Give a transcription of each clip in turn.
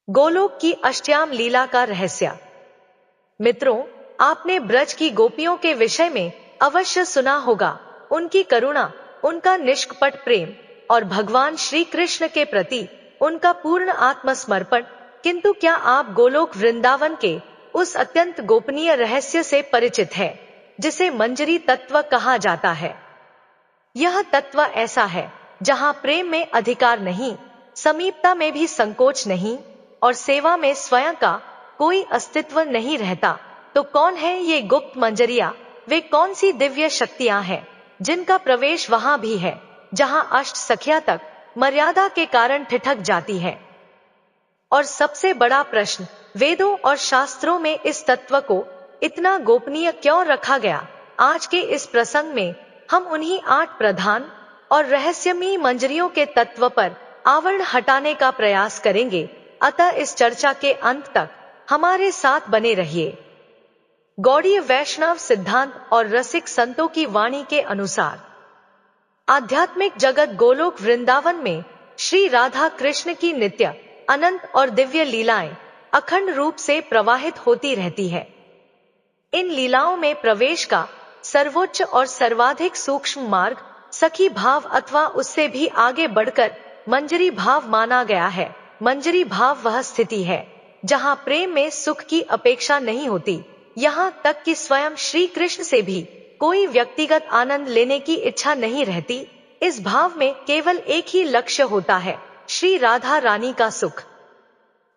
गोलोक की अष्टयाम लीला का रहस्य। मित्रों, आपने ब्रज की गोपियों के विषय में अवश्य सुना होगा, उनकी करुणा, उनका निष्कपट प्रेम और भगवान श्री कृष्ण के प्रति उनका पूर्ण आत्मसमर्पण। किंतु क्या आप गोलोक वृंदावन के उस अत्यंत गोपनीय रहस्य से परिचित है जिसे मंजरी तत्व कहा जाता है? यह तत्व ऐसा है जहां प्रेम में अधिकार नहीं, समीपता में भी संकोच नहीं और सेवा में स्वयं का कोई अस्तित्व नहीं रहता। तो कौन है ये गुप्त मंजरियां? वे कौन सी दिव्य शक्तियां हैं जिनका प्रवेश वहां भी है जहां अष्ट सखियां तक मर्यादा के कारण ठिठक जाती है? और सबसे बड़ा प्रश्न, वेदों और शास्त्रों में इस तत्व को इतना गोपनीय क्यों रखा गया? आज के इस प्रसंग में हम उन्हीं 8 प्रधान और रहस्यमयी मंजरियों के तत्व पर आवरण हटाने का प्रयास करेंगे। अतः इस चर्चा के अंत तक हमारे साथ बने रहिए। गौड़ीय वैष्णव सिद्धांत और रसिक संतों की वाणी के अनुसार आध्यात्मिक जगत गोलोक वृंदावन में श्री राधा कृष्ण की नित्य, अनंत और दिव्य लीलाएं अखंड रूप से प्रवाहित होती रहती है। इन लीलाओं में प्रवेश का सर्वोच्च और सर्वाधिक सूक्ष्म मार्ग सखी भाव अथवा उससे भी आगे बढ़कर मंजरी भाव माना गया है। मंजरी भाव वह स्थिति है जहां प्रेम में सुख की अपेक्षा नहीं होती, यहाँ तक कि स्वयं श्री कृष्ण से भी कोई व्यक्तिगत आनंद लेने की इच्छा नहीं रहती। इस भाव में केवल एक ही लक्ष्य होता है, श्री राधा रानी का सुख।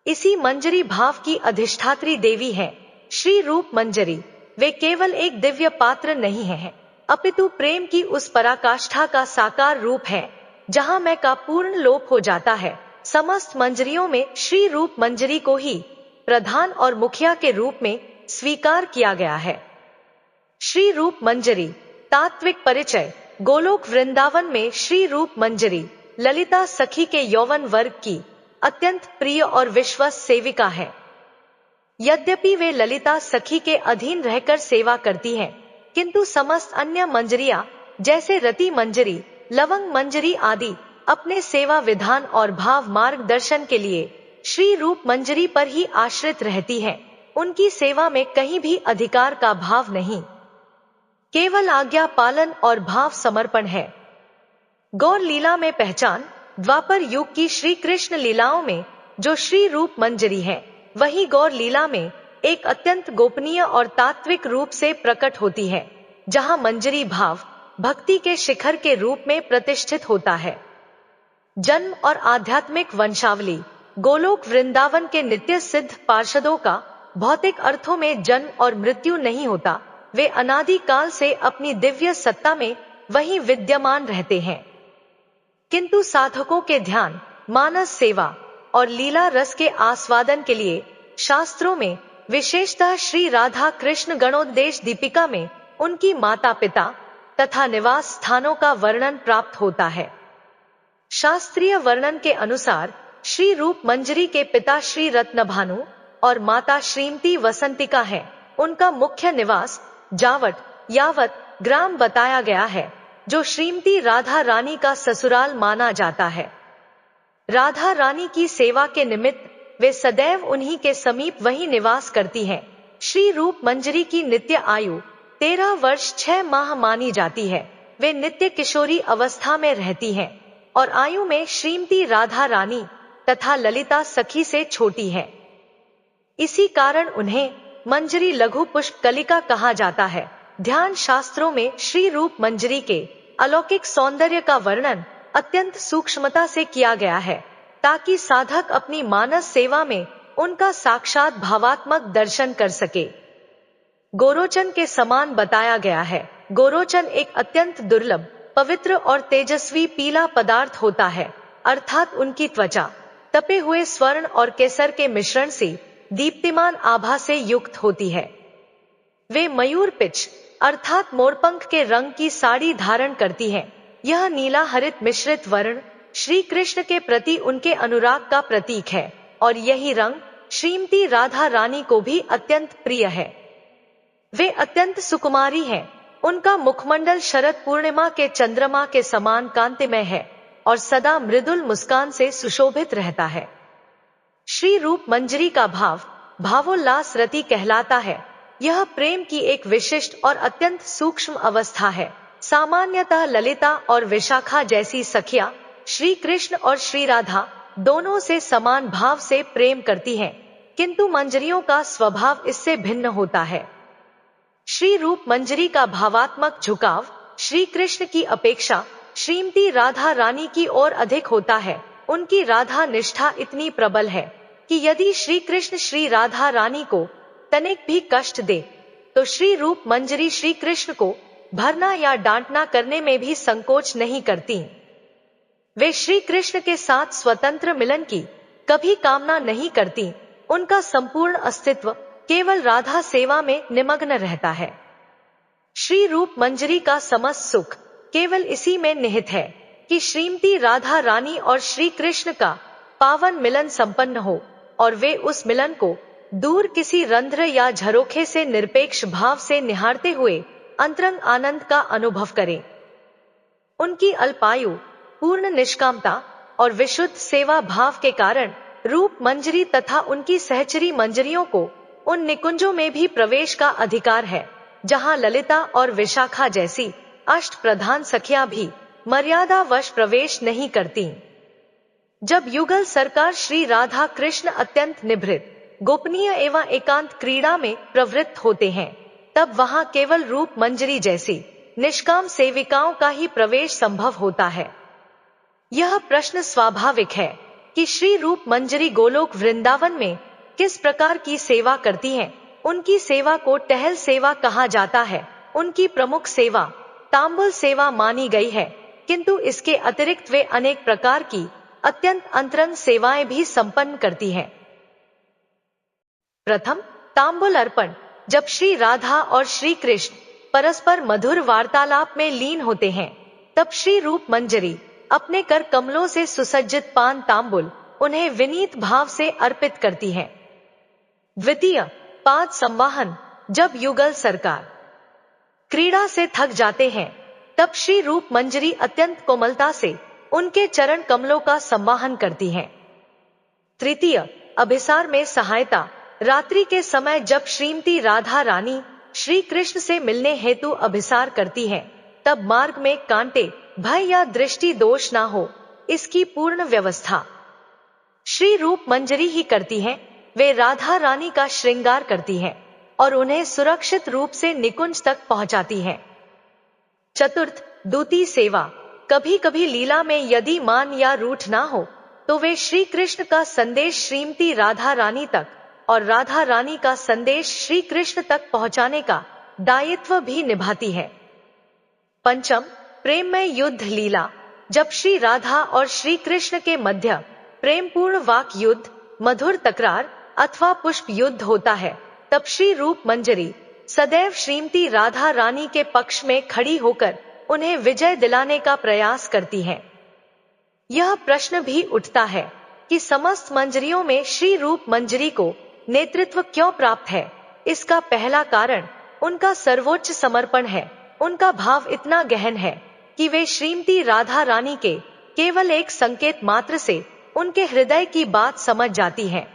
इसी मंजरी भाव की अधिष्ठात्री देवी है श्री रूप मंजरी। वे केवल एक दिव्य पात्र नहीं है, अपितु प्रेम की उस पराकाष्ठा का साकार रूप है जहां मैं का पूर्ण लोप हो जाता है। समस्त मंजरियों में श्री रूप मंजरी को ही प्रधान और मुखिया के रूप में स्वीकार किया गया है। श्री रूप मंजरी तात्विक परिचय। गोलोक वृंदावन में श्री रूप मंजरी ललिता सखी के यौवन वर्ग की अत्यंत प्रिय और विश्वस्त सेविका है। यद्यपि वे ललिता सखी के अधीन रहकर सेवा करती हैं, किंतु समस्त अन्य मंजरियां जैसे रति मंजरी, लवंग मंजरी आदि अपने सेवा विधान और भाव मार्गदर्शन के लिए श्री रूप मंजरी पर ही आश्रित रहती हैं। उनकी सेवा में कहीं भी अधिकार का भाव नहीं, केवल आज्ञा पालन और भाव समर्पण है। गौर लीला में पहचान द्वापर युग की श्री कृष्ण लीलाओं में जो श्री रूप मंजरी है, वही गौर लीला में एक अत्यंत गोपनीय और तात्विक रूप से प्रकट होती है, जहां मंजरी भाव भक्ति के शिखर के रूप में प्रतिष्ठित होता है। जन्म और आध्यात्मिक वंशावली। गोलोक वृंदावन के नित्य सिद्ध पार्षदों का भौतिक अर्थों में जन्म और मृत्यु नहीं होता। वे अनादि काल से अपनी दिव्य सत्ता में वहीं विद्यमान रहते हैं, किंतु साधकों के ध्यान, मानस सेवा और लीला रस के आस्वादन के लिए शास्त्रों में, विशेषतः श्री राधा कृष्ण गणोद्देश दीपिका में उनकी माता पिता तथा निवास स्थानों का वर्णन प्राप्त होता है। शास्त्रीय वर्णन के अनुसार श्री रूप मंजरी के पिता श्री रत्नभानु और माता श्रीमती वसंतिका है। उनका मुख्य निवास जावट यावत ग्राम बताया गया है, जो श्रीमती राधा रानी का ससुराल माना जाता है। राधा रानी की सेवा के निमित्त वे सदैव उन्हीं के समीप वहीं निवास करती हैं। श्री रूप मंजरी की नित्य आयु 13 वर्ष 6 माह मानी जाती है। वे नित्य किशोरी अवस्था में रहती हैं और आयु में श्रीमती राधा रानी तथा ललिता सखी से छोटी है। इसी कारण उन्हें मंजरी लघु पुष्प कलिका कहा जाता है। ध्यान शास्त्रों में श्री रूप मंजरी के अलौकिक सौंदर्य का वर्णन अत्यंत सूक्ष्मता से किया गया है, ताकि साधक अपनी मानस सेवा में उनका साक्षात भावात्मक दर्शन कर सके। गोरोचन के समान बताया गया है। गोरोचन एक अत्यंत दुर्लभ, पवित्र और तेजस्वी पीला पदार्थ होता है, अर्थात उनकी त्वचा तपे हुए स्वर्ण और केसर के मिश्रण से दीप्तिमान आभा से युक्त होती है। वे मयूर पिच अर्थात मोरपंख के रंग की साड़ी धारण करती हैं। यह नीला हरित मिश्रित वर्ण श्री कृष्ण के प्रति उनके अनुराग का प्रतीक है और यही रंग श्रीमती राधा रानी को भी अत्यंत प्रिय है। वे अत्यंत सुकुमारी हैं। उनका मुखमंडल शरद पूर्णिमा के चंद्रमा के समान कांतिमय है और सदा मृदुल मुस्कान से सुशोभित रहता है। श्री रूप मंजरी का भाव भावोल्लास रति कहलाता है। यह प्रेम की एक विशिष्ट और अत्यंत सूक्ष्म अवस्था है। सामान्यतः ललिता और विशाखा जैसी सखियां श्री कृष्ण और श्री राधा दोनों से समान भाव से प्रेम करती हैं, किंतु मंजरियों का स्वभाव इससे भिन्न होता है। श्री रूप मंजरी का भावात्मक झुकाव श्री कृष्ण की अपेक्षा श्रीमती राधा रानी की ओर अधिक होता है। उनकी राधा निष्ठा इतनी प्रबल है कि यदि श्री कृष्ण श्री राधा रानी को तनिक भी कष्ट दे तो श्री रूप मंजरी श्री कृष्ण को भरना या डांटना करने में भी संकोच नहीं करती। वे श्री कृष्ण के साथ स्वतंत्र मिलन की कभी कामना नहीं करती। उनका संपूर्ण अस्तित्व केवल राधा सेवा में निमग्न रहता है। श्री रूप मंजरी का समस्त सुख केवल इसी में निहित है कि श्रीमती राधा रानी और श्री कृष्ण का पावन मिलन संपन्न हो और वे उस मिलन को दूर किसी रंध्र या झरोखे से निरपेक्ष भाव से निहारते हुए अंतरंग आनंद का अनुभव करें। उनकी अल्पायु, पूर्ण निष्कामता और विशुद्ध सेवा भाव के कारण रूप मंजरी तथा उनकी सहचरी मंजरियों को उन निकुंजों में भी प्रवेश का अधिकार है जहां ललिता और विशाखा जैसी अष्ट प्रधान सखियां भी मर्यादावश प्रवेश नहीं करती। जब युगल सरकार श्री राधा कृष्ण अत्यंत निभृत, गोपनीय एवं एकांत क्रीड़ा में प्रवृत्त होते हैं, तब वहां केवल रूप मंजरी जैसी निष्काम सेविकाओं का ही प्रवेश संभव होता है। यह प्रश्न स्वाभाविक है कि श्री रूप मंजरी गोलोक वृंदावन में किस प्रकार की सेवा करती हैं। उनकी सेवा को टहल सेवा कहा जाता है। उनकी प्रमुख सेवा तांबुल सेवा मानी गई है, किंतु इसके अतिरिक्त वे अनेक प्रकार की अत्यंत अंतरंग सेवाएं भी संपन्न करती हैं। प्रथम, तांबुल अर्पण। जब श्री राधा और श्री कृष्ण परस्पर मधुर वार्तालाप में लीन होते हैं, तब श्री रूप मंजरी अपने कर कमलों से सुसज्जित पान तांबुल उन्हें विनीत भाव से अर्पित करती हैं। द्वितीय, पाद संवाहन। जब युगल सरकार क्रीड़ा से थक जाते हैं, तब श्री रूप मंजरी अत्यंत कोमलता से उनके चरण कमलों का संवाहन करती हैं। तृतीय, अभिसार में सहायता। रात्रि के समय जब श्रीमती राधा रानी श्री कृष्ण से मिलने हेतु अभिसार करती हैं, तब मार्ग में कांटे, भय या दृष्टि दोष ना हो, इसकी पूर्ण व्यवस्था श्री रूप मंजरी ही करती हैं। वे राधा रानी का श्रृंगार करती हैं और उन्हें सुरक्षित रूप से निकुंज तक पहुंचाती हैं। चतुर्थ, दूती सेवा। कभी कभी लीला में यदि मान या रूठ ना हो तो वे श्री कृष्ण का संदेश श्रीमती राधा रानी तक और राधा रानी का संदेश श्री कृष्ण तक पहुंचाने का दायित्व भी निभाती है। पंचम, प्रेममय युद्ध लीला। जब श्री राधा और श्री कृष्ण के मध्य प्रेमपूर्ण वाक युद्ध, मधुर तकरार अथवा पुष्प युद्ध होता है, तब श्री रूप मंजरी सदैव श्रीमती राधा रानी के पक्ष में खड़ी होकर उन्हें विजय दिलाने का प्रयास करती हैं। यह प्रश्न भी उठता है कि समस्त मंजरियों में श्री रूप मंजरी को नेतृत्व क्यों प्राप्त है। इसका पहला कारण उनका सर्वोच्च समर्पण है। उनका भाव इतना गहन है कि वे श्रीमती राधा रानी के केवल एक संकेत मात्र से उनके हृदय की बात समझ जाती हैं।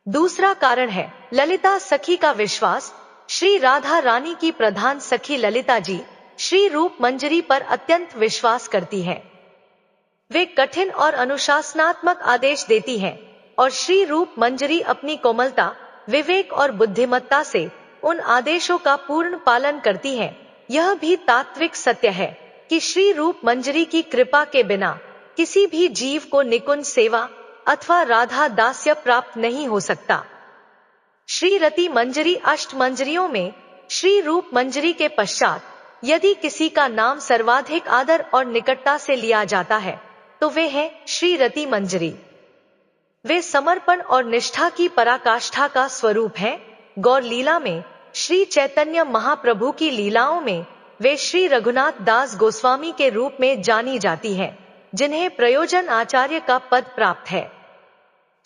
दूसरा कारण है ललिता सखी का विश्वास। श्री राधा रानी की प्रधान सखी ललिता जी श्री रूप मंजरी पर अत्यंत विश्वास करती हैं। वे कठिन और अनुशासनात्मक आदेश देती हैं और श्री रूप मंजरी अपनी कोमलता, विवेक और बुद्धिमत्ता से उन आदेशों का पूर्ण पालन करती हैं। यह भी तात्विक सत्य है कि श्री रूप मंजरी की कृपा के बिना किसी भी जीव को निकुंज सेवा अथवा राधा दास्य प्राप्त नहीं हो सकता। श्री रति मंजरी अष्ट मंजरियों में श्री रूप मंजरी के पश्चात यदि किसी का नाम सर्वाधिक आदर और निकटता से लिया जाता है तो वे हैं श्री रति मंजरी। वे समर्पण और निष्ठा की पराकाष्ठा का स्वरूप हैं। गौर लीला में श्री चैतन्य महाप्रभु की लीलाओं में वे श्री रघुनाथ दास गोस्वामी के रूप में जानी जाती हैं, जिन्हें प्रयोजन आचार्य का पद प्राप्त है।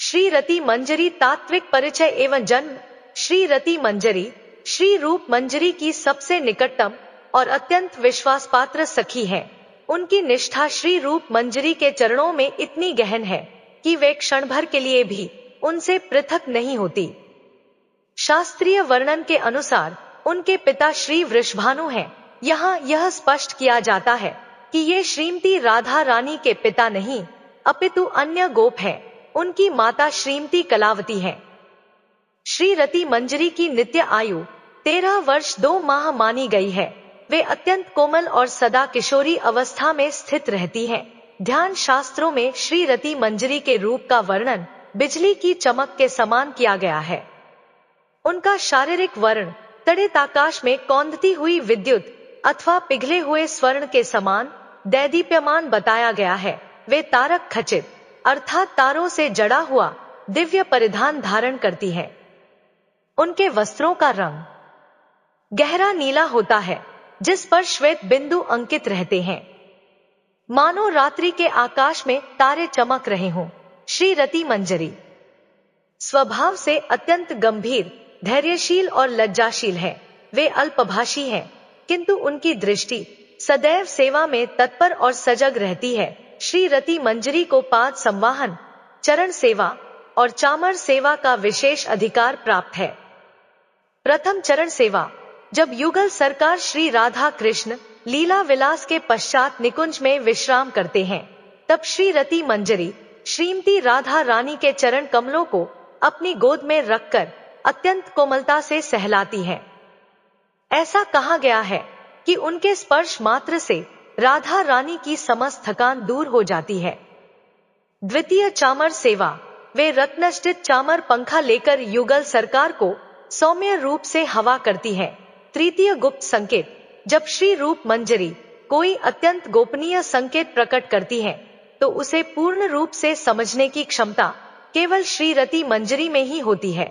श्री रति मंजरी तात्विक परिचय एवं जन्म। श्री रति मंजरी श्री रूप मंजरी की सबसे निकटतम और अत्यंत विश्वासपात्र सखी है। उनकी निष्ठा श्री रूप मंजरी के चरणों में इतनी गहन है कि वे क्षण भर के लिए भी उनसे पृथक नहीं होती। शास्त्रीय वर्णन के अनुसार उनके पिता श्री वृषभानु हैं। यहाँ यह स्पष्ट किया जाता है कि ये श्रीमती राधा रानी के पिता नहीं अपितु अन्य गोप हैं। उनकी माता श्रीमती कलावती है। श्री रति मंजरी की नित्य आयु 13 वर्ष 2 माह मानी गई है। वे अत्यंत कोमल और सदा किशोरी अवस्था में स्थित रहती हैं। ध्यान शास्त्रों में श्री रति मंजरी के रूप का वर्णन बिजली की चमक के समान किया गया है। उनका शारीरिक वर्ण तड़ित आकाश में कौंधती हुई विद्युत अथवा पिघले हुए स्वर्ण के समान दैदीप्यमान बताया गया है। वे तारक खचित अर्थात तारों से जड़ा हुआ दिव्य परिधान धारण करती है। उनके वस्त्रों का रंग गहरा नीला होता है, जिस पर श्वेत बिंदु अंकित रहते हैं, मानो रात्रि के आकाश में तारे चमक रहे हों। श्री रति मंजरी स्वभाव से अत्यंत गंभीर, धैर्यशील और लज्जाशील है। वे अल्पभाषी हैं, किंतु उनकी दृष्टि सदैव सेवा में तत्पर और सजग रहती है। श्री रति मंजरी को पाद संवाहन, चरण सेवा और चामर सेवा का विशेष अधिकार प्राप्त है। प्रथम चरण सेवा, जब युगल सरकार श्री राधा कृष्ण लीला विलास के पश्चात निकुंज में विश्राम करते हैं, तब श्री रति मंजरी श्रीमती राधा रानी के चरण कमलों को अपनी गोद में रखकर अत्यंत कोमलता से सहलाती है। ऐसा कहा गया है कि उनके स्पर्श मात्र से राधा रानी की समस्त थकान दूर हो जाती है। द्वितीय चामर सेवा, वे रत्नष्टित चामर पंखा लेकर युगल सरकार को सौम्य रूप से हवा करती है। तृतीय गुप्त संकेत, जब श्री रूप मंजरी कोई अत्यंत गोपनीय संकेत प्रकट करती है, तो उसे पूर्ण रूप से समझने की क्षमता केवल श्री रति मंजरी में ही होती है।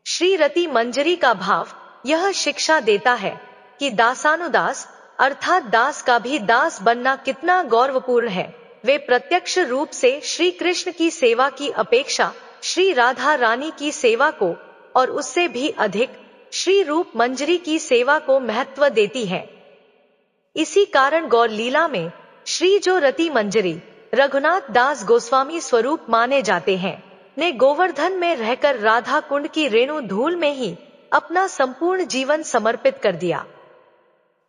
श्री रति मंजरी का भाव यह शिक्षा देता है कि दासानुदास अर्थात दास का भी दास बनना कितना गौरवपूर्ण है। वे प्रत्यक्ष रूप से श्री कृष्ण की सेवा की अपेक्षा श्री राधा रानी की सेवा को और उससे भी अधिक श्री रूप मंजरी की सेवा को महत्व देती है। इसी कारण गौर लीला में श्री जो रति मंजरी रघुनाथ दास गोस्वामी स्वरूप माने जाते हैं, ने गोवर्धन में रहकर राधा कुंड की रेणु धूल में ही अपना संपूर्ण जीवन समर्पित कर दिया।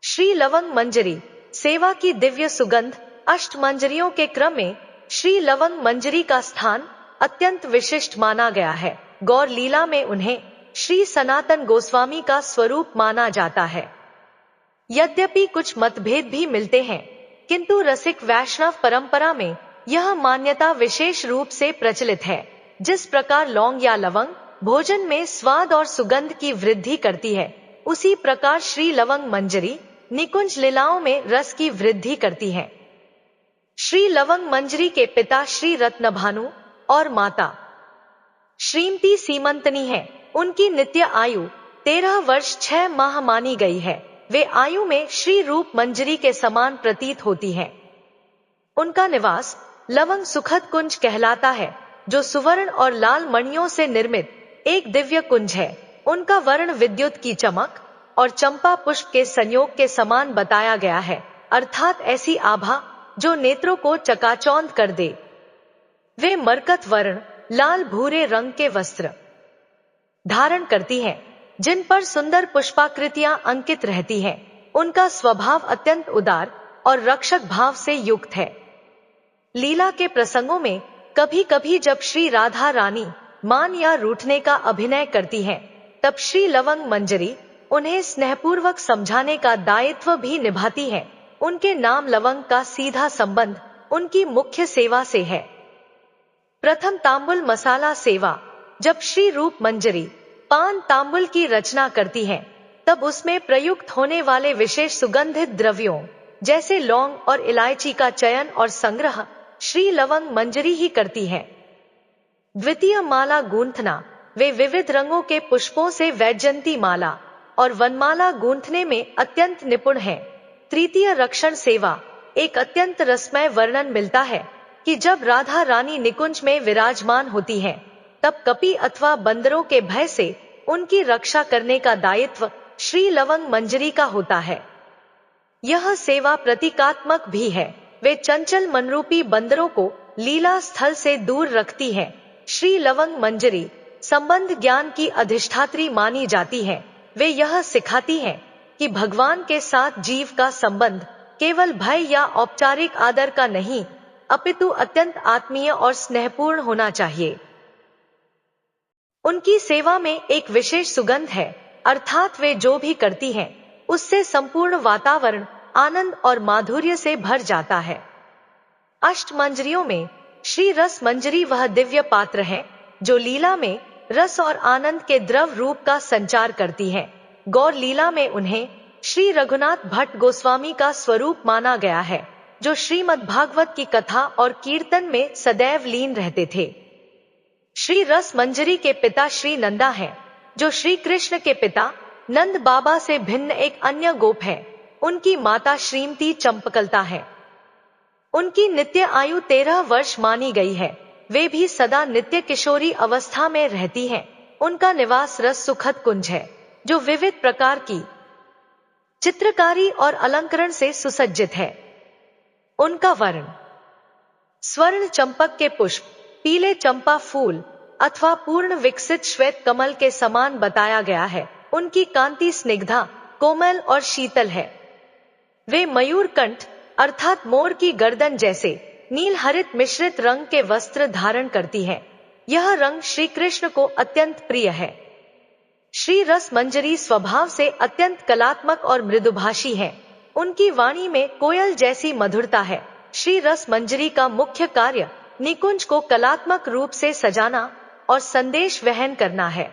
श्री लवंग मंजरी सेवा की दिव्य सुगंध, अष्ट मंजरियों के क्रम में श्री लवंग मंजरी का स्थान अत्यंत विशिष्ट माना गया है। गौर लीला में उन्हें श्री सनातन गोस्वामी का स्वरूप माना जाता है। यद्यपि कुछ मतभेद भी मिलते हैं, किंतु रसिक वैष्णव परंपरा में यह मान्यता विशेष रूप से प्रचलित है। जिस प्रकार लौंग या लवंग भोजन में स्वाद और सुगंध की वृद्धि करती है, उसी प्रकार श्री लवंग मंजरी निकुंज लीलाओं में रस की वृद्धि करती है। श्री लवंग मंजरी के पिता श्री रत्नभानु और माता श्रीमती सीमंतनी है। उनकी नित्य आयु 13 वर्ष 6 माह मानी गई है। वे आयु में श्री रूप मंजरी के समान प्रतीत होती है। उनका निवास लवंग सुखद कुंज कहलाता है, जो सुवर्ण और लाल मणियों से निर्मित एक दिव्य कुंज है। उनका वर्ण विद्युत की चमक और चंपा पुष्प के संयोग के समान बताया गया है, अर्थात ऐसी आभा जो नेत्रों को चकाचौंध कर दे। वे मरकत वर्ण लाल भूरे रंग के वस्त्र धारण करती हैं, जिन पर सुंदर पुष्पाकृतियां अंकित रहती हैं। उनका स्वभाव अत्यंत उदार और रक्षक भाव से युक्त है। लीला के प्रसंगों में कभी कभी जब श्री राधा रानी मान या रूठने का अभिनय करती हैं, तब श्री लवंग मंजरी उन्हें स्नेहपूर्वक समझाने का दायित्व भी निभाती है। उनके नाम लवंग का सीधा संबंध उनकी मुख्य सेवा से है। प्रथम तांबुल मसाला सेवा, जब श्री रूप मंजरी पान तांबुल की रचना करती हैं, तब उसमें प्रयुक्त होने वाले विशेष सुगंधित द्रव्यों जैसे लौंग और इलायची का चयन और संग्रह श्री लवंग मंजरी ही करती है। द्वितीय माला गूंथना, वे विविध रंगों के पुष्पों से वैजयंती माला और वनमाला गूंथने में अत्यंत निपुण है। तृतीय रक्षण सेवा, एक अत्यंत रसमय वर्णन मिलता है कि जब राधा रानी निकुंज में विराजमान होती हैं, तब कपि अथवा बंदरों के भय से उनकी रक्षा करने का दायित्व श्री लवंग मंजरी का होता है। यह सेवा प्रतीकात्मक भी है। वे चंचल मनरूपी बंदरों को लीला स्थल से दूर रखती है। श्री लवंग मंजरी संबंध ज्ञान की अधिष्ठात्री मानी जाती है। वे यह सिखाती हैं कि भगवान के साथ जीव का संबंध केवल भय या औपचारिक आदर का नहीं, अपितु अत्यंत आत्मीय और स्नेहपूर्ण होना चाहिए। उनकी सेवा में एक विशेष सुगंध है, अर्थात वे जो भी करती हैं उससे संपूर्ण वातावरण आनंद और माधुर्य से भर जाता है। अष्ट मंजरियों में श्री रस मंजरी वह दिव्य पात्र है जो लीला में रस और आनंद के द्रव रूप का संचार करती है। गौर लीला में उन्हें श्री रघुनाथ भट्ट गोस्वामी का स्वरूप माना गया है, जो श्रीमद् भागवत की कथा और कीर्तन में सदैव लीन रहते थे। श्री रस मंजरी के पिता श्री नंदा हैं, जो श्री कृष्ण के पिता नंद बाबा से भिन्न एक अन्य गोप है। उनकी माता श्रीमती चंपकलता है। उनकी नित्य आयु 13 वर्ष मानी गई है। वे भी सदा नित्य किशोरी अवस्था में रहती हैं। उनका निवास रस सुखद कुंज है, जो विविध प्रकार की चित्रकारी और अलंकरण से सुसज्जित है। उनका वर्ण स्वर्ण चंपक के पुष्प, पीले चंपा फूल अथवा पूर्ण विकसित श्वेत कमल के समान बताया गया है। उनकी कांति स्निग्धा, कोमल और शीतल है। वे मयूर कंठ अर्थात मोर की गर्दन जैसे नील हरित मिश्रित रंग के वस्त्र धारण करती है। यह रंग श्री कृष्ण को अत्यंत प्रिय है। श्री रस मंजरी स्वभाव से अत्यंत कलात्मक और मृदुभाषी है। उनकी वाणी में कोयल जैसी मधुरता है। श्री रस मंजरी का मुख्य कार्य निकुंज को कलात्मक रूप से सजाना और संदेश वहन करना है।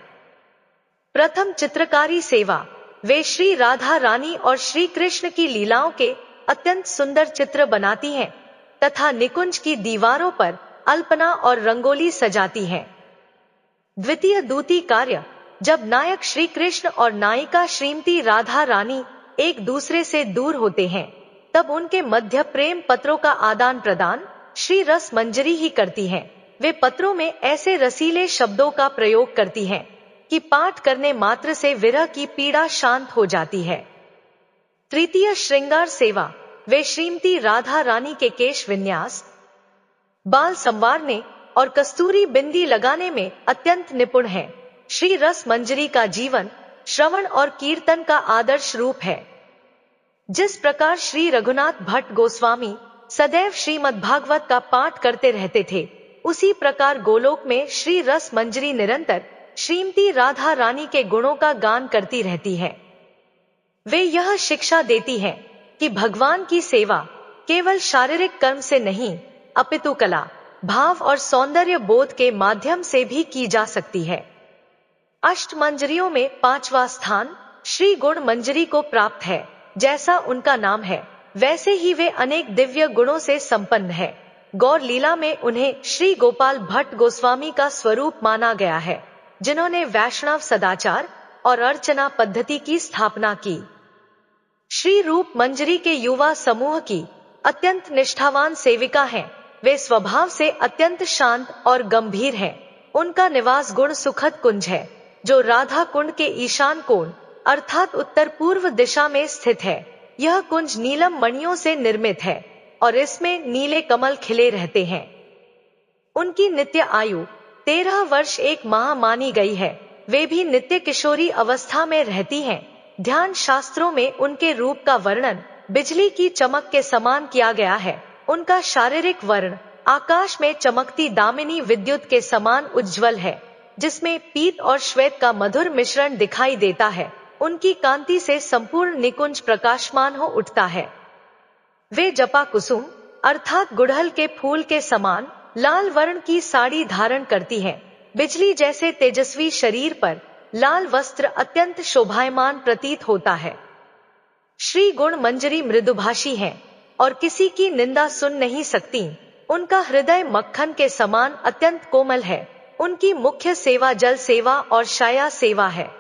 प्रथम चित्रकारी सेवा। वे श्री राधा रानी और श्री कृष्ण की लीलाओं के अत्यंत सुंदर चित्र बनाती हैं तथा निकुंज की दीवारों पर अल्पना और रंगोली सजाती हैं। द्वितीय दूती कार्य। जब नायक श्री कृष्ण और नायिका श्रीमती राधा रानी एक दूसरे से दूर होते हैं, तब उनके मध्य प्रेम पत्रों का आदान प्रदान श्री रस मंजरी ही करती हैं। वे पत्रों में ऐसे रसीले शब्दों का प्रयोग करती हैं कि पाठ करने मात्र से विरह की पीड़ा शांत हो जाती है। तृतीय श्रृंगार सेवा। वे श्रीमती राधा रानी के केश विन्यास, बाल संवारने और कस्तूरी बिंदी लगाने में अत्यंत निपुण हैं। श्री रस मंजरी का जीवन श्रवण और कीर्तन का आदर्श रूप है। जिस प्रकार श्री रघुनाथ भट्ट गोस्वामी सदैव श्रीमद् भागवत का पाठ करते रहते थे, उसी प्रकार गोलोक में श्री रस मंजरी निरंतर श्रीमती राधा रानी के गुणों का गान करती रहती है। वे यह शिक्षा देती हैं कि भगवान की सेवा केवल शारीरिक कर्म से नहीं, अपितु कला, भाव और सौंदर्य बोध के माध्यम से भी की जा सकती है। अष्ट मंजरियों में 5वां स्थान श्री गुण मंजरी को प्राप्त है। जैसा उनका नाम है, वैसे ही वे अनेक दिव्य गुणों से संपन्न है। गौर लीला में उन्हें श्री गोपाल भट्ट गोस्वामी का स्वरूप माना गया है, जिन्होंने वैष्णव सदाचार और अर्चना पद्धति की स्थापना की। श्री रूप मंजरी के युवा समूह की अत्यंत निष्ठावान सेविका हैं। वे स्वभाव से अत्यंत शांत और गंभीर हैं। उनका निवास गुण सुखद कुंज है, जो राधा कुंड के ईशान कोण अर्थात उत्तर पूर्व दिशा में स्थित है। यह कुंज नीलम मणियों से निर्मित है और इसमें नीले कमल खिले रहते हैं। उनकी नित्य आयु 13 वर्ष 1 माह मानी गई है। वे भी नित्य किशोरी अवस्था में रहती हैं। ध्यान शास्त्रों में उनके रूप का वर्णन बिजली की चमक के समान किया गया है। उनका शारीरिक वर्ण आकाश में चमकती दामिनी विद्युत के समान उज्ज्वल है, जिसमें पीत और श्वेत का मधुर मिश्रण दिखाई देता है। उनकी कांति से संपूर्ण निकुंज प्रकाशमान हो उठता है। वे जपा कुसुम अर्थात गुड़हल के फूल के समान लाल वर्ण की साड़ी धारण करती हैं। बिजली जैसे तेजस्वी शरीर पर लाल वस्त्र अत्यंत शोभायमान प्रतीत होता है। श्री गुण मंजरी मृदुभाषी हैं और किसी की निंदा सुन नहीं सकती। उनका हृदय मक्खन के समान अत्यंत कोमल है। उनकी मुख्य सेवा जल सेवा और शाया सेवा है।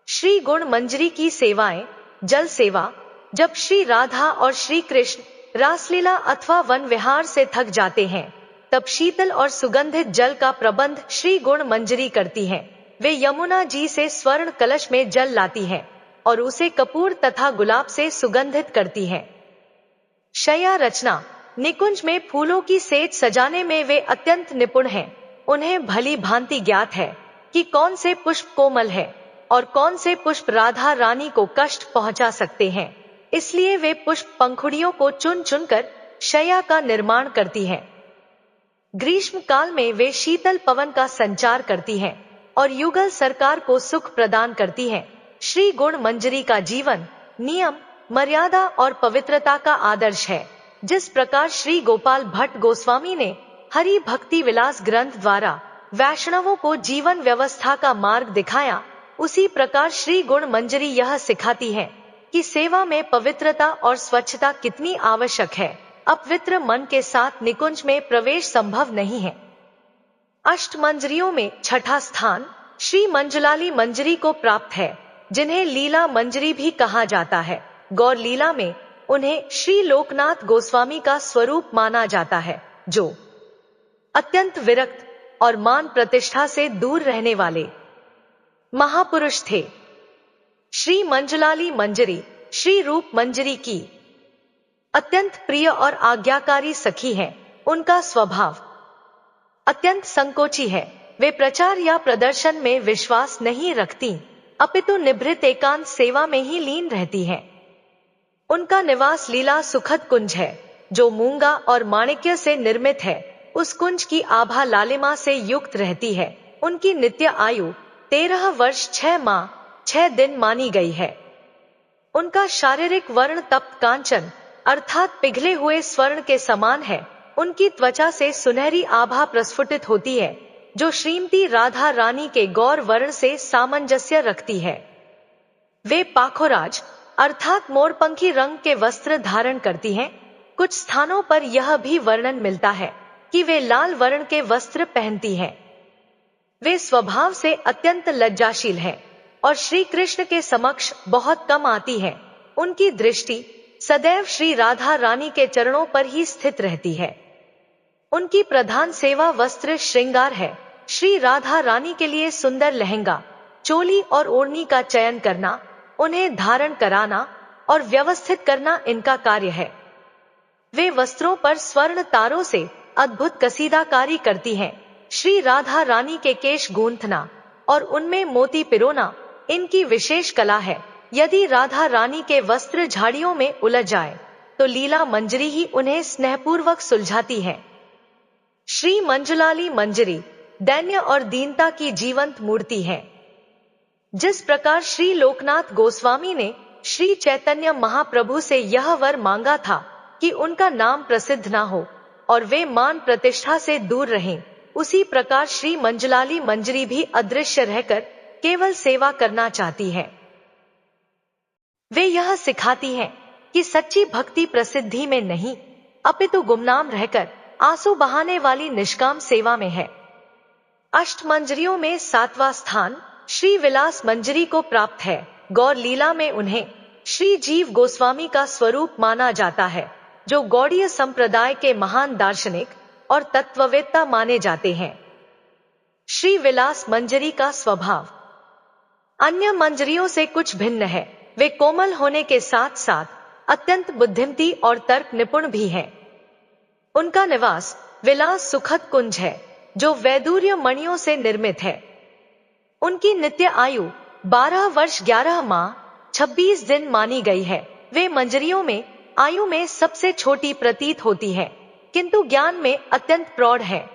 श्री गुण मंजरी की सेवाएं। जल सेवा। जब श्री राधा और श्री कृष्ण रासलीला अथवा वन विहार से थक जाते हैं, तब शीतल और सुगंधित जल का प्रबंध श्री गुण मंजरी करती हैं। वे यमुना जी से स्वर्ण कलश में जल लाती हैं और उसे कपूर तथा गुलाब से सुगंधित करती हैं। शय्या रचना। निकुंज में फूलों की सेज सजाने में वे अत्यंत निपुण हैं। उन्हें भली भांति ज्ञात है कि कौन से पुष्प कोमल है और कौन से पुष्प राधा रानी को कष्ट पहुंचा सकते हैं। इसलिए वे पुष्प पंखुड़ियों को चुन चुनकर शैया का निर्माण करती हैं। ग्रीष्म काल में वे शीतल पवन का संचार करती हैं और युगल सरकार को सुख प्रदान करती हैं। श्री गुण मंजरी का जीवन, नियम, मर्यादा और पवित्रता का आदर्श है। जिस प्रकार श्री गोपाल भट्ट गोस्वामी ने हरि भक्ति विलास ग्रंथ द्वारा वैष्णवों को जीवन व्यवस्था का मार्ग दिखाया, उसी प्रकार श्री गुण मंजरी यह सिखाती है कि सेवा में पवित्रता और स्वच्छता कितनी आवश्यक है। अपवित्र मन के साथ निकुंज में प्रवेश संभव नहीं है। अष्ट मंजरियों में छठा स्थान श्री मंजुलाली मंजरी को प्राप्त है, जिन्हें लीला मंजरी भी कहा जाता है। गौर लीला में उन्हें श्री लोकनाथ गोस्वामी का स्वरूप माना जाता है, जो अत्यंत विरक्त और मान प्रतिष्ठा से दूर रहने वाले महापुरुष थे। श्री मंजुलाली मंजरी श्री रूप मंजरी की अत्यंत प्रिय और आज्ञाकारी सखी है। उनका स्वभाव अत्यंत संकोची है। वे प्रचार या प्रदर्शन में विश्वास नहीं रखती, अपितु निभृत एकांत सेवा में ही लीन रहती हैं। उनका निवास लीला सुखद कुंज है, जो मूंगा और माणिक्य से निर्मित है। उस कुंज की आभा लालिमा से युक्त रहती है। उनकी नित्य आयु 13 वर्ष 6 माह 6 दिन मानी गई है। उनका शारीरिक वर्ण तप्त कांचन अर्थात पिघले हुए स्वर्ण के समान है। उनकी त्वचा से सुनहरी आभा प्रस्फुटित होती है, जो श्रीमती राधा रानी के गौर वर्ण से सामंजस्य रखती है। वे पाखोराज अर्थात मोरपंखी रंग के वस्त्र धारण करती हैं। कुछ स्थानों पर यह भी वर्णन मिलता है कि वे लाल वर्ण के वस्त्र पहनती हैं। वे स्वभाव से अत्यंत लज्जाशील हैं और श्री कृष्ण के समक्ष बहुत कम आती हैं। उनकी दृष्टि सदैव श्री राधा रानी के चरणों पर ही स्थित रहती है। उनकी प्रधान सेवा वस्त्र श्रृंगार है। श्री राधा रानी के लिए सुंदर लहंगा, चोली और ओढ़नी का चयन करना, उन्हें धारण कराना और व्यवस्थित करना इनका कार्य है। वे वस्त्रों पर स्वर्ण तारों से अद्भुत कसीदाकारी करती हैं। श्री राधा रानी के केश गूंथना और उनमें मोती पिरोना इनकी विशेष कला है। यदि राधा रानी के वस्त्र झाड़ियों में उलझ जाए तो लीला मंजरी ही उन्हें स्नेहपूर्वक सुलझाती है। श्री मंजुलाली मंजरी दैन्य और दीनता की जीवंत मूर्ति है। जिस प्रकार श्री लोकनाथ गोस्वामी ने श्री चैतन्य महाप्रभु से यह वर मांगा था कि उनका नाम प्रसिद्ध ना हो और वे मान प्रतिष्ठा से दूर रहें, उसी प्रकार श्री मंजुलाली मंजरी भी अदृश्य रहकर केवल सेवा करना चाहती है। वे यह सिखाती हैं कि सच्ची भक्ति प्रसिद्धि में नहीं, अपितु गुमनाम रहकर आंसू बहाने वाली निष्काम सेवा में है। अष्ट मंजरियों में 7वां स्थान श्री विलास मंजरी को प्राप्त है। गौर लीला में उन्हें श्री जीव गोस्वामी का स्वरूप माना जाता है, जो गौड़ीय संप्रदाय के महान दार्शनिक और तत्ववेत्ता माने जाते हैं। श्री विलास मंजरी का स्वभाव अन्य मंजरियों से कुछ भिन्न है। वे कोमल होने के साथ साथ अत्यंत बुद्धिमती और तर्क निपुण भी हैं। उनका निवास विलास सुखद कुंज है, जो वैदूर्य मणियों से निर्मित है। उनकी नित्य आयु 12 वर्ष 11 माह 26 दिन मानी गई है। वे मंजरियों में आयु में सबसे छोटी प्रतीत होती है, किंतु ज्ञान में अत्यंत प्रौढ़ है।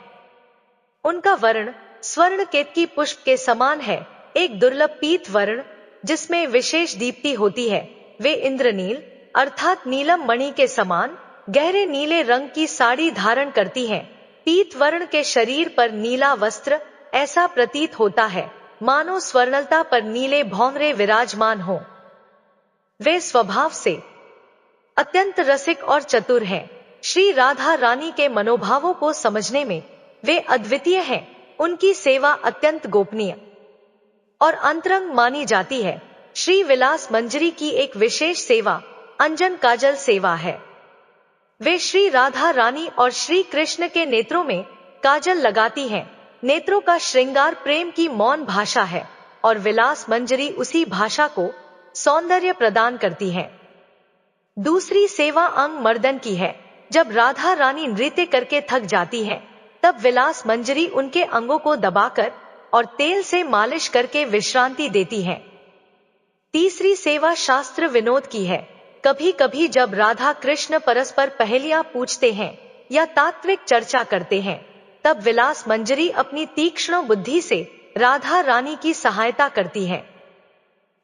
उनका वर्ण स्वर्ण केतकी पुष्प के समान है, एक दुर्लभ पीत वर्ण जिसमें विशेष दीप्ति होती है। वे इंद्रनील अर्थात नीलम मणि के समान गहरे नीले रंग की साड़ी धारण करती हैं। पीत वर्ण के शरीर पर नीला वस्त्र ऐसा प्रतीत होता है मानो स्वर्णलता पर नीले भौंवरे विराजमान हो। वे स्वभाव से अत्यंत रसिक और चतुर हैं। श्री राधा रानी के मनोभावों को समझने में वे अद्वितीय हैं। उनकी सेवा अत्यंत गोपनीय और अंतरंग मानी जाती है। श्री विलास मंजरी की एक विशेष सेवा अंजन काजल सेवा है। वे श्री राधा रानी और श्री कृष्ण के नेत्रों में काजल लगाती हैं। नेत्रों का श्रृंगार प्रेम की मौन भाषा है और विलास मंजरी उसी भाषा को सौंदर्य प्रदान करती है। दूसरी सेवा अंग मर्दन की है। जब राधा रानी नृत्य करके थक जाती हैं, तब विलास मंजरी उनके अंगों को दबाकर और तेल से मालिश करके विश्रांति देती हैं। तीसरी सेवा शास्त्र विनोद की है। कभी कभी जब राधा कृष्ण परस्पर पहेलियां पूछते हैं या तात्विक चर्चा करते हैं, तब विलास मंजरी अपनी तीक्ष्ण बुद्धि से राधा रानी की सहायता करती हैं।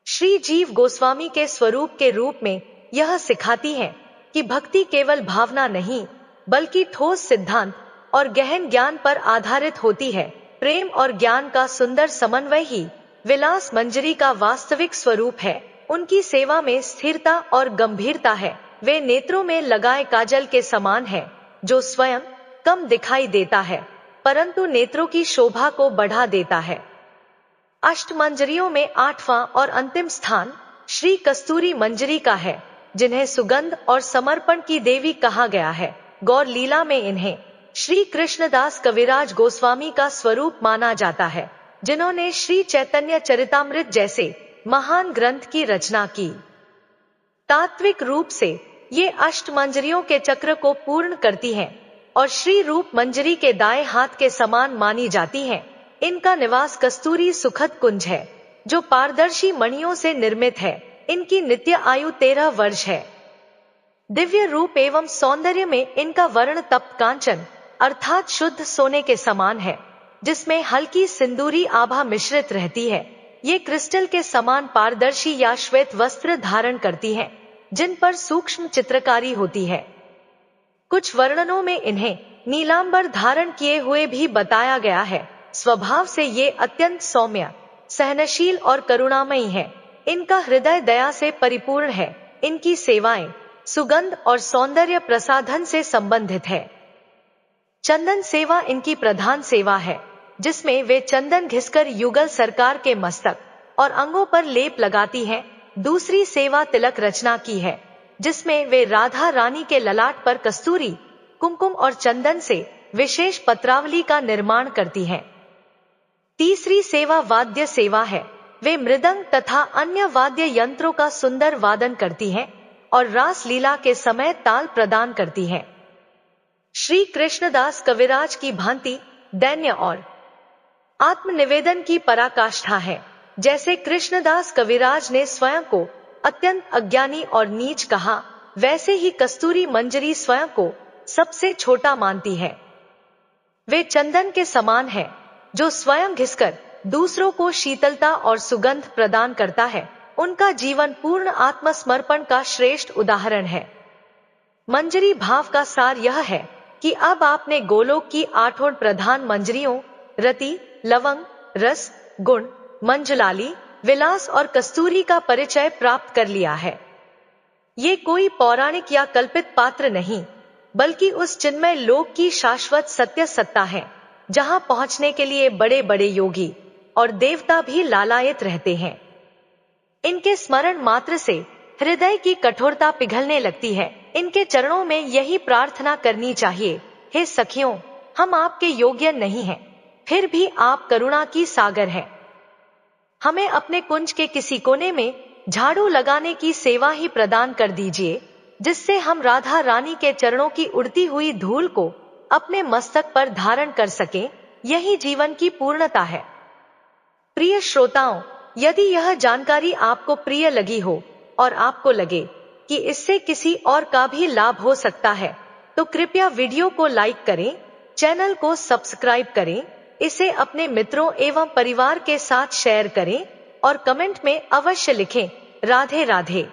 श्री जीव गोस्वामी के स्वरूप के रूप में यह सिखाती हैं कि भक्ति केवल भावना नहीं, बल्कि ठोस सिद्धांत और गहन ज्ञान पर आधारित होती है। प्रेम और ज्ञान का सुंदर समन्वय ही विलास मंजरी का वास्तविक स्वरूप है। उनकी सेवा में स्थिरता और गंभीरता है। वे नेत्रों में लगाए काजल के समान है, जो स्वयं कम दिखाई देता है, परंतु नेत्रों की शोभा को बढ़ा देता है। अष्टमंजरियों में 8वां और अंतिम स्थान श्री कस्तूरी मंजरी का है, जिन्हें सुगंध और समर्पण की देवी कहा गया है। गौर लीला में इन्हें श्री कृष्णदास कविराज गोस्वामी का स्वरूप माना जाता है, जिन्होंने श्री चैतन्य चरितामृत जैसे महान ग्रंथ की रचना की। तात्विक रूप से ये अष्टमंजरियों के चक्र को पूर्ण करती हैं और श्री रूप मंजरी के दाएं हाथ के समान मानी जाती हैं। इनका निवास कस्तूरी सुखद कुंज है, जो पारदर्शी मणियों से निर्मित है। इनकी नित्य आयु 13 वर्ष है। दिव्य रूप एवं सौंदर्य में इनका वर्ण तप्त कांचन अर्थात शुद्ध सोने के समान है, जिसमें हल्की सिंदूरी आभा मिश्रित रहती है। ये क्रिस्टल के समान पारदर्शी या श्वेत वस्त्र धारण करती हैं, जिन पर सूक्ष्म चित्रकारी होती है। कुछ वर्णनों में इन्हें नीलांबर धारण किए हुए भी बताया गया है। स्वभाव से ये अत्यंत सौम्य, सहनशील और करुणामयी है। इनका हृदय दया से परिपूर्ण है। इनकी सेवाएं सुगंध और सौंदर्य प्रसाधन से संबंधित है। चंदन सेवा इनकी प्रधान सेवा है, जिसमें वे चंदन घिसकर युगल सरकार के मस्तक और अंगों पर लेप लगाती हैं। दूसरी सेवा तिलक रचना की है, जिसमें वे राधा रानी के ललाट पर कस्तूरी, कुमकुम और चंदन से विशेष पत्रावली का निर्माण करती हैं। तीसरी सेवा वाद्य सेवा है। वे मृदंग तथा अन्य वाद्य यंत्रों का सुंदर वादन करती हैं और रास लीला के समय ताल प्रदान करती हैं। श्री कृष्णदास कविराज की भांति दैन्य और आत्मनिवेदन की पराकाष्ठा है। जैसे कृष्णदास कविराज ने स्वयं को अत्यंत अज्ञानी और नीच कहा, वैसे ही कस्तूरी मंजरी स्वयं को सबसे छोटा मानती है। वे चंदन के समान है, जो स्वयं घिसकर दूसरों को शीतलता और सुगंध प्रदान करता है। उनका जीवन पूर्ण आत्मसमर्पण का श्रेष्ठ उदाहरण है। मंजरी भाव का सार यह है कि अब आपने गोलोक की 8 प्रधान मंजरियों रति, लवंग, रस, गुण, मंजुलाली, विलास और कस्तूरी का परिचय प्राप्त कर लिया है। ये कोई पौराणिक या कल्पित पात्र नहीं, बल्कि उस चिन्मय लोक की शाश्वत सत्य सत्ता है, जहां पहुंचने के लिए बड़े बड़े योगी और देवता भी लालायित रहते हैं। इनके स्मरण मात्र से हृदय की कठोरता पिघलने लगती है। इनके चरणों में यही प्रार्थना करनी चाहिए, हे सखियों, हम आपके योग्य नहीं हैं, फिर भी आप करुणा की सागर हैं। हमें अपने कुंज के किसी कोने में झाड़ू लगाने की सेवा ही प्रदान कर दीजिए, जिससे हम राधा रानी के चरणों की उड़ती हुई धूल को अपने मस्तक पर धारण कर सकें। यही जीवन की पूर्णता है। प्रिय श्रोताओं, यदि यह जानकारी आपको प्रिय लगी हो और आपको लगे कि इससे किसी और का भी लाभ हो सकता है, तो कृपया वीडियो को लाइक करें, चैनल को सब्सक्राइब करें, इसे अपने मित्रों एवं परिवार के साथ शेयर करें और कमेंट में अवश्य लिखें, राधे राधे।